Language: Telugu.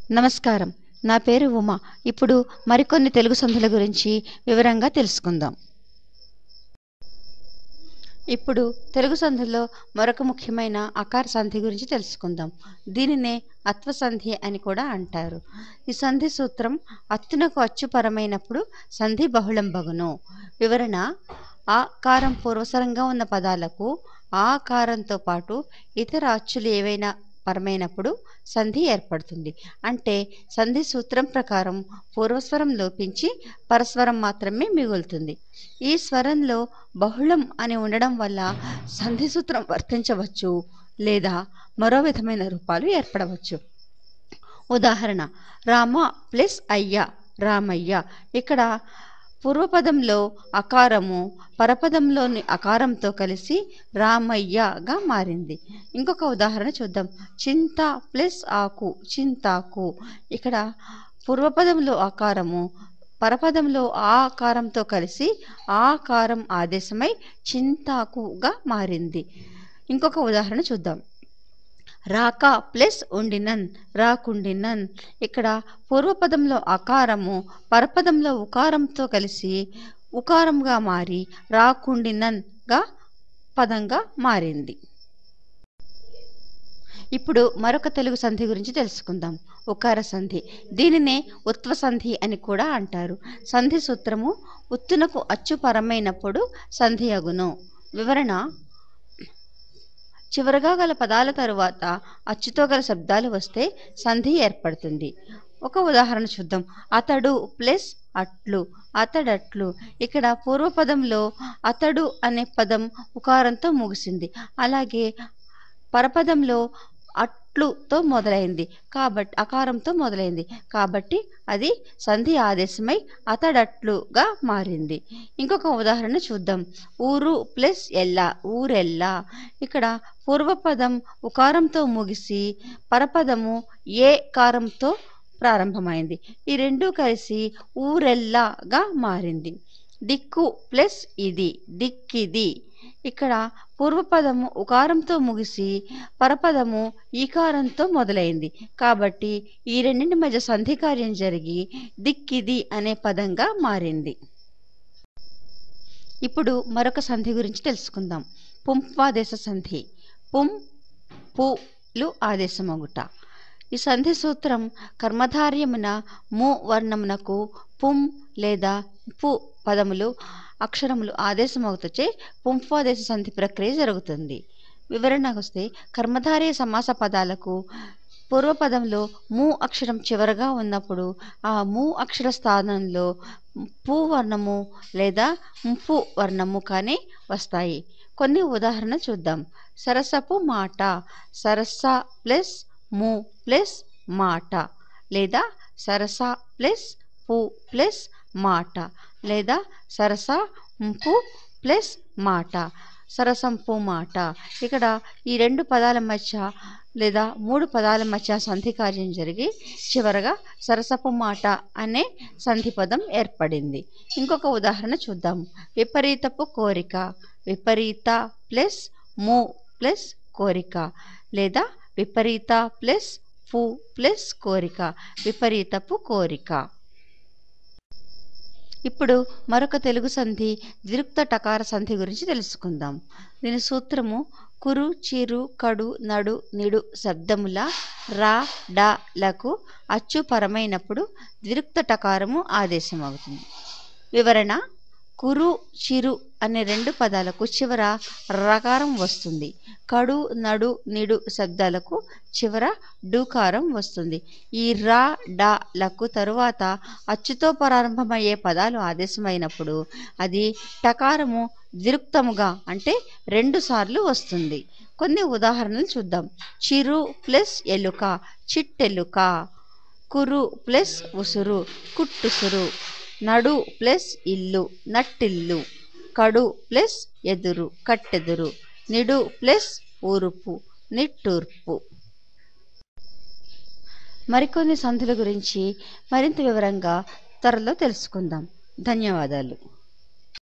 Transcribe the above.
నమస్కారం. నా పేరు ఉమ. ఇప్పుడు మరికొన్ని తెలుగు సంధుల గురించి వివరంగా తెలుసుకుందాం. ఇప్పుడు తెలుగు సంధుల్లో మరొక ముఖ్యమైన అకార సంధి గురించి తెలుసుకుందాం. దీనినే అత్వ సంధి అని కూడా అంటారు. ఈ సంధి సూత్రం అత్తునకు అచ్చుపరమైనప్పుడు సంధి బహుళం బగును. వివరణ: ఆ కారం పూర్వసరంగా ఉన్న పదాలకు ఆ కారంతో పాటు ఇతర అచ్చులు ఏవైనా పరమైనప్పుడు సంధి ఏర్పడుతుంది. అంటే సంధి సూత్రం ప్రకారం పూర్వస్వరం లోపించి పరస్వరం మాత్రమే మిగులుతుంది. ఈ స్వరంలో బహుళం అని ఉండడం వల్ల సంధి సూత్రం వర్తించవచ్చు లేదా మరో విధమైన రూపాలు ఏర్పడవచ్చు. ఉదాహరణ: రామ ప్లస్ అయ్య రామయ్య. ఇక్కడ పూర్వపదంలో అకారము పరపదంలోని అకారంతో కలిసి రామయ్యగా మారింది. ఇంకొక ఉదాహరణ చూద్దాం. చింత ప్లస్ ఆకు చింతాకు. ఇక్కడ పూర్వపదంలో అకారము పరపదంలో ఆ ఆకారంతో కలిసి ఆ ఆకారం ఆదేశమై చింతాకుగా మారింది. ఇంకొక ఉదాహరణ చూద్దాం. రాక ప్లస్ ఉండినన్ రాకుండినన్. ఇక్కడ పూర్వపదంలో అకారము పరపదంలో ఉకారంతో కలిసి ఉకారంగా మారి రాకుండినన్గా పదంగా మారింది. ఇప్పుడు మరొక తెలుగు సంధి గురించి తెలుసుకుందాం. ఉకార సంధి. దీనినే ఉత్వ సంధి అని కూడా అంటారు. సంధి సూత్రము ఉత్తునకు అచ్చు పరమైనప్పుడు సంధి అగును. వివరణ: చివరగా గల పదాల తరువాత అచ్చుతో గల శబ్దాలు వస్తే సంధి ఏర్పడుతుంది. ఒక ఉదాహరణ చూద్దాం. అతడు ప్లస్ అట్లు అతడట్లు. ఇక్కడ పూర్వపదంలో అతడు అనే పదం ఉకారంతో ముగిసింది. అలాగే పరపదంలో అట్లుతో మొదలైంది కాబట్టి అకారంతో మొదలైంది కాబట్టి అది సంధి ఆదేశమై అతడట్లుగా మారింది. ఇంకొక ఉదాహరణ చూద్దాం. ఊరు ప్లస్ ఎల్ల ఊరెల్లా. ఇక్కడ పూర్వపదం ఉకారంతో ముగిసి పరపదము ఏ కారంతో ప్రారంభమైంది. ఈ రెండు కలిసి ఊరెల్లాగా మారింది. దిక్కు ప్లస్ ఇది దిక్కిది. ఇక్కడ పూర్వపదము ఉకారంతో ముగిసి పరపదము ఈకారంతో మొదలైంది కాబట్టి ఈ రెండింటి మధ్య సంధి కార్యం జరిగి దిక్కిది అనే పదంగా మారింది. ఇప్పుడు మరొక సంధి గురించి తెలుసుకుందాం. పుంప్వాదేశ సంధి. పుం పులు ఆదేశమగుట. ఈ సంధి సూత్రం కర్మధార్యమున ము వర్ణమునకు పుం లేదా పు పదములు అక్షరములు ఆదేశమవుతచే పుంప్వాదేశ సంధి ప్రక్రియ జరుగుతుంది. వివరణకు వస్తే కర్మధారయ సమాస పదాలకు పూర్వపదంలో ము అక్షరం చివరగా ఉన్నప్పుడు ఆ ము అక్షర స్థానంలో పు వర్ణము లేదా పు వర్ణము కానీ వస్తాయి. కొన్ని ఉదాహరణ చూద్దాం. సరసపు మాట సరస ప్లస్ ము ప్లస్ మాట లేదా సరస ప్లస్ పు ప్లస్ మాట లేదా సరస పు ప్లస్ మాట సరసంపు మాట. ఇక్కడ ఈ రెండు పదాల మధ్య లేదా మూడు పదాల మధ్య సంధి కార్యం జరిగి చివరగా సరసపు మాట అనే సంధి పదం ఏర్పడింది. ఇంకొక ఉదాహరణ చూద్దాం. విపరీతపు కోరిక విపరీత ప్లస్ ము ప్లస్ కోరిక లేదా విపరీత ప్లస్ పు ప్లస్ కోరిక విపరీతపు కోరిక. ఇప్పుడు మరొక తెలుగు సంధి ద్విరుక్త టకార సంధి గురించి తెలుసుకుందాం. దీని సూత్రము కురు చిరు కడు నడు నిడు శబ్దముల రా డ లకు అచ్చు పరమైనప్పుడు ద్విరుక్త టకారము ఆదేశమవుతుంది. వివరణ: కురు చిరు అనే రెండు పదాలకు చివర రకారం వస్తుంది. కడు నడు నిడు శబ్దాలకు చివర డూకారం వస్తుంది. ఈ రా డ లకు తరువాత అచ్చుతో ప్రారంభమయ్యే పదాలు ఆదేశమైనప్పుడు అది టకారము ద్విరుక్తముగా అంటే 2 సార్లు వస్తుంది. కొన్ని ఉదాహరణలు చూద్దాం. చిరు ప్లస్ ఎలుక చిట్టెలుక. కురు ప్లస్ ఉసురు కుట్టుసురు. నడు ప్లస్ ఇల్లు నట్టిల్లు. కడు ప్లస్ ఎదురు కట్టెదురు. నిడు ప్లస్ ఊరుపు నిట్టూర్పు. మరికొన్ని సంధుల గురించి మరింత వివరంగా త్వరలో తెలుసుకుందాం. ధన్యవాదాలు.